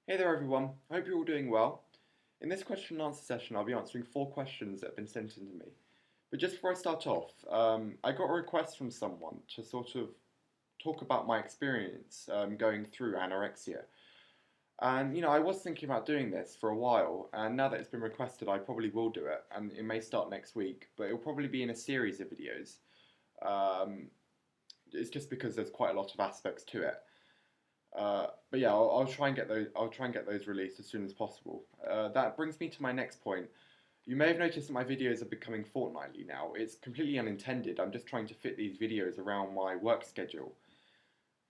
Hey there everyone, I hope you're all doing well. In this question and answer session I'll be answering 4 questions that have been sent in to me. But just before I start off, I got a request from someone to sort of talk about my experience going through anorexia. And I was thinking about doing this for a while, and now that it's been requested I probably will do it, and it may start next week, but it'll probably be in a series of videos. Um, it's just because there's quite a lot of aspects to it. But yeah, I'll try and get those. I'll try and get those released as soon as possible. That brings me to my next point. You may have noticed that my videos are becoming fortnightly now. It's completely unintended. I'm just trying to fit these videos around my work schedule.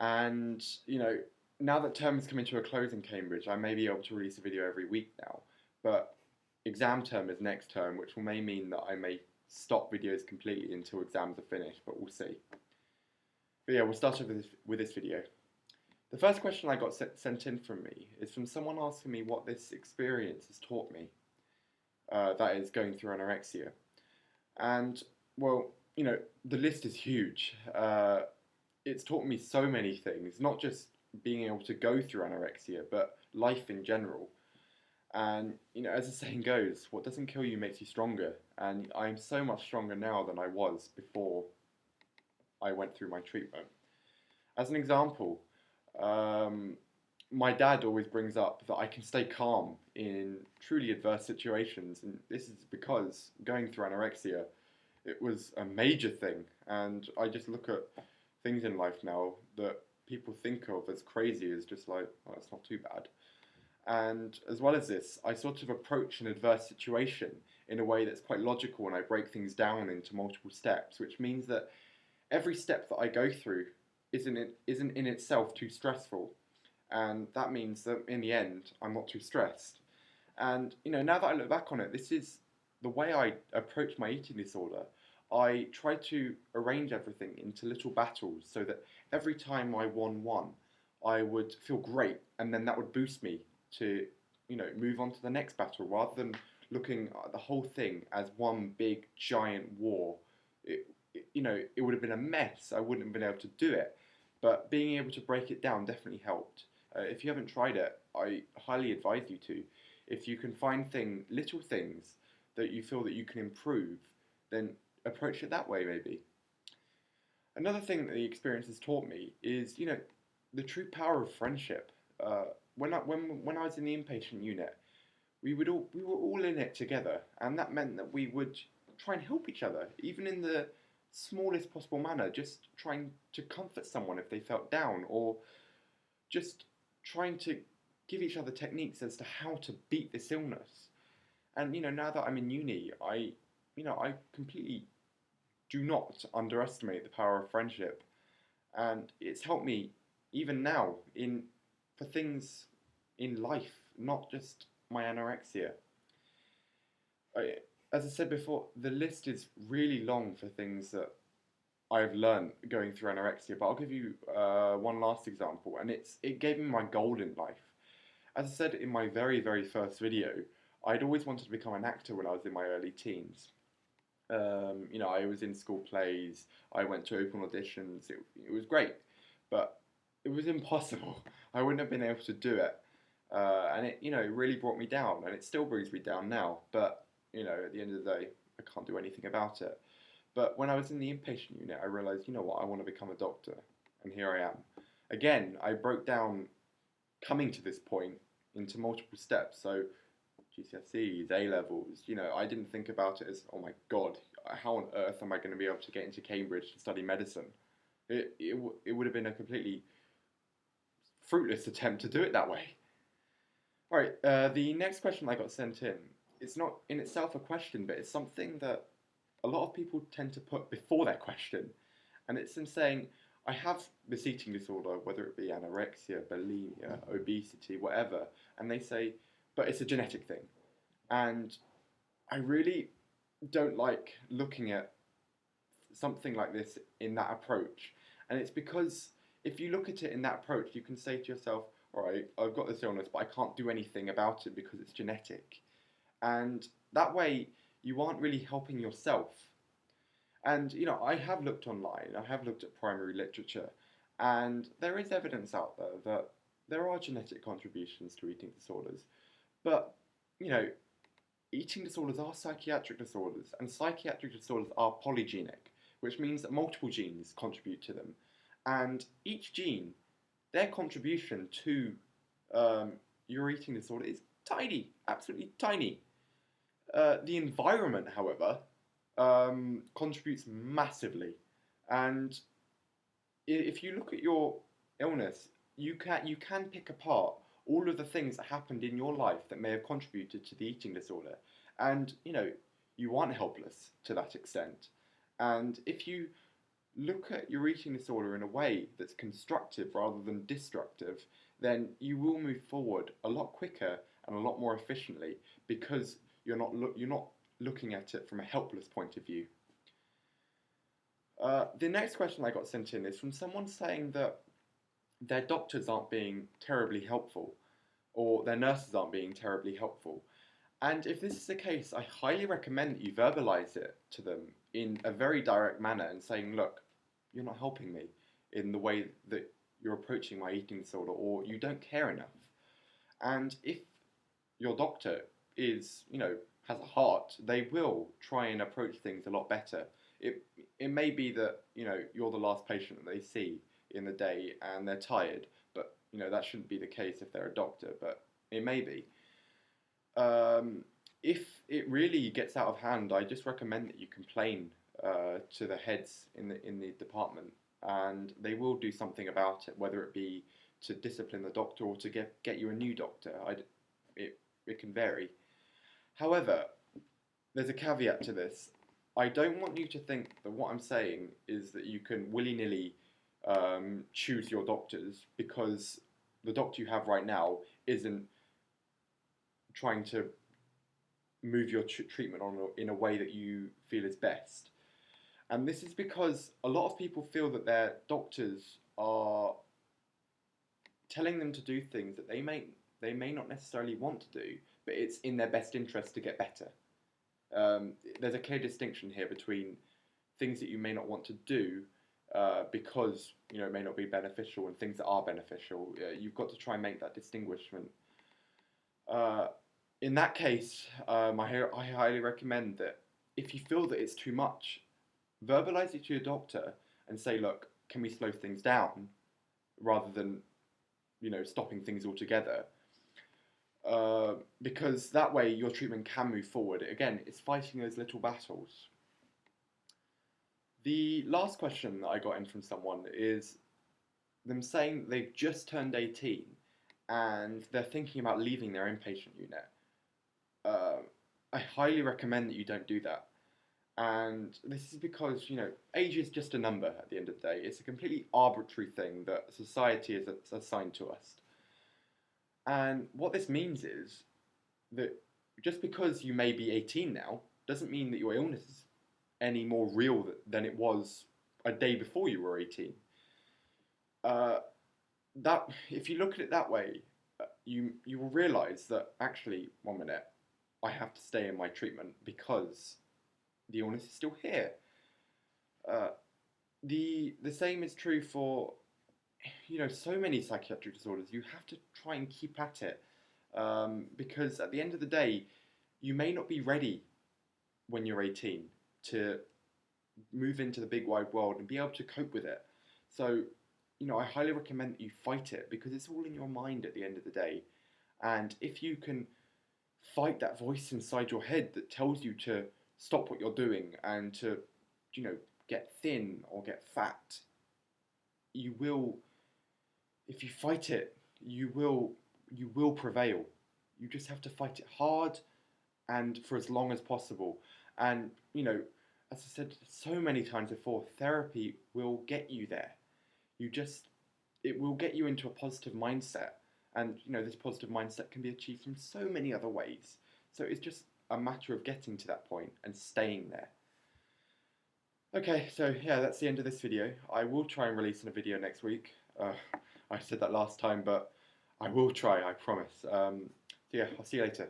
And now that term is coming to a close in Cambridge, I may be able to release a video every week now. But exam term is next term, which may mean that I may stop videos completely until exams are finished. But we'll see. But yeah, we'll start off with this video. The first question I got sent in from me is from someone asking me what this experience has taught me, that is, going through anorexia. And, well, the list is huge. It's taught me so many things, not just being able to go through anorexia, but life in general. And, as the saying goes, what doesn't kill you makes you stronger. And I'm so much stronger now than I was before I went through my treatment. As an example, my dad always brings up that I can stay calm in truly adverse situations, and this is because going through anorexia, it was a major thing, and I just look at things in life now that people think of as crazy as just like, oh, it's not too bad. And as well as this, I sort of approach an adverse situation in a way that's quite logical, and I break things down into multiple steps, which means that every step that I go through isn't in itself too stressful, and that means that in the end I'm not too stressed. And now that I look back on it, this is the way I approach my eating disorder. I try to arrange everything into little battles so that every time I won one, I would feel great, and then that would boost me to move on to the next battle rather than looking at the whole thing as one big giant war. It would have been a mess. I wouldn't have been able to do it. But being able to break it down definitely helped. If you haven't tried it, I highly advise you to. If you can find little things that you feel that you can improve, then approach it that way maybe. Another thing that the experience has taught me is, the true power of friendship. When I was in the inpatient unit, we were all in it together, and that meant that we would try and help each other, even in the smallest possible manner, just trying to comfort someone if they felt down, or just trying to give each other techniques as to how to beat this illness. And now that I'm in uni, I completely do not underestimate the power of friendship, and it's helped me even now for things in life, not just my anorexia. As I said before, the list is really long for things that I've learned going through anorexia, but I'll give you one last example, and it gave me my goal in life. As I said in my very, very first video, I'd always wanted to become an actor when I was in my early teens. I was in school plays, I went to open auditions, it was great, but it was impossible. I wouldn't have been able to do it, and it really brought me down, and it still brings me down now, but at the end of the day, I can't do anything about it. But when I was in the inpatient unit, I realised, what, I want to become a doctor, and here I am. Again, I broke down coming to this point into multiple steps, so GCSEs, A-levels, I didn't think about it as, oh my god, how on earth am I going to be able to get into Cambridge to study medicine? It would have been a completely fruitless attempt to do it that way. Alright, the next question I got sent in, it's not in itself a question, but it's something that a lot of people tend to put before their question. And it's them saying, I have this eating disorder, whether it be anorexia, bulimia, obesity, whatever, and they say, but it's a genetic thing. And I really don't like looking at something like this in that approach. And it's because if you look at it in that approach, you can say to yourself, all right, I've got this illness, but I can't do anything about it because it's genetic. And that way, you aren't really helping yourself. And, I have looked online, I have looked at primary literature, and there is evidence out there that there are genetic contributions to eating disorders, but you know, eating disorders are psychiatric disorders, and psychiatric disorders are polygenic, which means that multiple genes contribute to them, and each gene, their contribution to um, your eating disorder is tiny, absolutely tiny. The environment, however, contributes massively, and if you look at your illness, you can pick apart all of the things that happened in your life that may have contributed to the eating disorder, and you aren't helpless to that extent. And if you look at your eating disorder in a way that's constructive rather than destructive, then you will move forward a lot quicker and a lot more efficiently because you're not looking at it from a helpless point of view. The next question I got sent in is from someone saying that their doctors aren't being terribly helpful or their nurses aren't being terribly helpful. And if this is the case, I highly recommend that you verbalize it to them in a very direct manner and saying, look, you're not helping me in the way that you're approaching my eating disorder, or you don't care enough. And if your doctor has a heart, they will try and approach things a lot better. It may be that you're the last patient that they see in the day and they're tired, but that shouldn't be the case if they're a doctor, but it may be. If it really gets out of hand, I just recommend that you complain to the heads in the department, and they will do something about it, whether it be to discipline the doctor or to get you a new doctor. It can vary. However, there's a caveat to this. I don't want you to think that what I'm saying is that you can willy-nilly choose your doctors, because the doctor you have right now isn't trying to move your treatment on in a way that you feel is best. And this is because a lot of people feel that their doctors are telling them to do things that they may not necessarily want to do, but it's in their best interest to get better. There's a clear distinction here between things that you may not want to do because it may not be beneficial, and things that are beneficial. You've got to try and make that distinguishment. In that case, I highly recommend that if you feel that it's too much, verbalize it to your doctor and say, look, can we slow things down rather than stopping things altogether. Because that way your treatment can move forward. Again, it's fighting those little battles. The last question that I got in from someone is them saying they've just turned 18 and they're thinking about leaving their inpatient unit. I highly recommend that you don't do that. And this is because, age is just a number at the end of the day. It's a completely arbitrary thing that society has assigned to us. And what this means is that just because you may be 18 now doesn't mean that your illness is any more real than it was a day before you were 18. That if you look at it that way, you will realise that actually, 1 minute, I have to stay in my treatment because the illness is still here. The same is true for so many psychiatric disorders. You have to try and keep at it because at the end of the day, you may not be ready when you're 18 to move into the big wide world and be able to cope with it. So, I highly recommend that you fight it because it's all in your mind at the end of the day. And if you can fight that voice inside your head that tells you to stop what you're doing and to, get thin or get fat, you will, if you fight it, you will prevail. You just have to fight it hard and for as long as possible. And, as I said so many times before, therapy will get you there. It will get you into a positive mindset. And, this positive mindset can be achieved from so many other ways. So it's just a matter of getting to that point and staying there. Okay, so yeah, that's the end of this video. I will try and release a video next week. I said that last time, but I will try, I promise. Yeah, I'll see you later.